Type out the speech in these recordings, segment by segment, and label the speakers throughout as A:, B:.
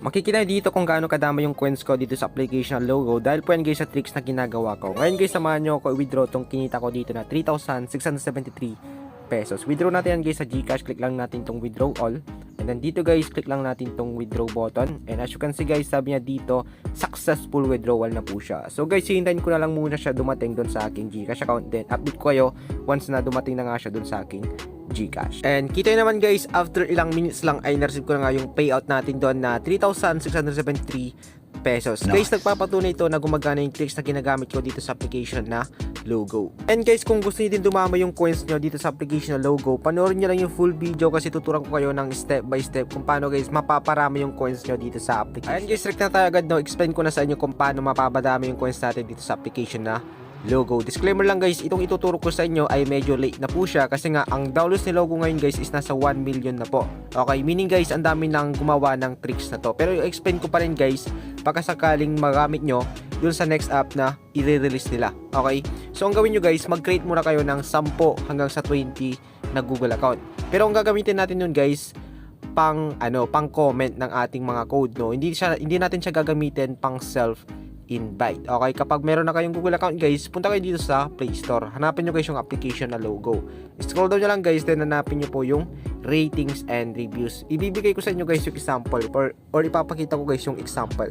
A: Makikita dito kung gaano kadami yung coins ko dito sa application logo dahil po yan guys sa tricks na ginagawa ko. Ngayon guys, samahan nyo ako i-withdraw tong kinita ko dito na 3,673 pesos. Withdraw natin yan guys sa GCash. Click lang natin tong withdraw all. And then dito guys, click lang natin tong withdraw button. And as you can see guys, sabi niya dito, successful withdrawal na po siya. So guys, hintayin ko na lang muna siya dumating doon sa aking GCash account. Then update ko kayo once na dumating na nga siya doon sa aking GCash. And kita naman guys, after ilang minutes lang ay na-receive ko na nga yung payout natin doon na 3,673 pesos. Nice. Guys, nagpapatunay ito na gumagana yung tricks na ginagamit ko dito sa application na logo. And guys, kung gusto niyo din dumama yung coins nyo dito sa application na logo, panoorin nyo lang yung full video kasi tuturuan ko kayo ng step by step kung paano guys mapaparami yung coins nyo dito sa application. Ayan guys, direct na tayo agad, no? Explain ko na sa inyo kung paano mapapadami yung coins natin dito sa application na logo. Disclaimer lang guys, itong ituturo ko sa inyo ay medyo late na po siya kasi nga ang downloads ni logo ngayon guys is nasa 1 million na po. Okay, meaning guys, ang dami nang gumawa ng tricks na to. Pero i-explain ko pa rin guys, pagkasakaling magamit nyo dun sa next app na i-release nila. Okay, so ang gawin nyo guys, mag-create muna kayo ng 10 hanggang sa 20 na Google account. Pero ang gagamitin natin nun guys, pang comment ng ating mga code, no. Hindi natin siya gagamitin pang self invite. Okay, kapag meron na kayong Google account guys, punta kayo dito sa Play Store. Hanapin nyo guys yung application na logo. Scroll down nyo lang guys, then hanapin nyo po yung ratings and reviews. Ibibigay ko sa inyo guys yung example or ipapakita ko guys yung example.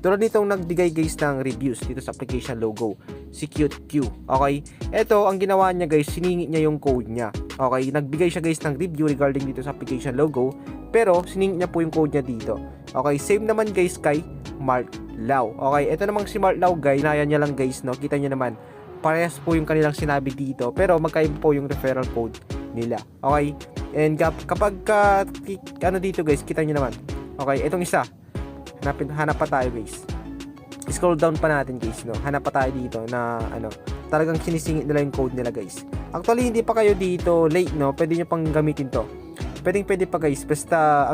A: Tulad nitong nagbigay guys ng reviews dito sa application logo, si Cute Q. Okay, eto ang ginawa niya guys, siningi niya yung code niya. Okay, nagbigay siya guys ng review regarding dito sa application logo, pero siningi niya po yung code niya dito. Okay, same naman guys kay Mark Lau. Okay, ito namang si Mark Lau guys, naya niya lang guys, no? Kita niyo naman, parehas po yung kanilang sinabi dito, pero magkaiba po yung referral code nila. Okay, and kapag dito guys, kita niyo naman. Okay, itong isa, hanap pa tayo guys. Scroll down pa natin guys, no? Hanap pa tayo dito na talagang sinisingit nila yung code nila guys. Actually, hindi pa kayo dito late, no? Pwede nyo pang gamitin to. Pwede pa guys, basta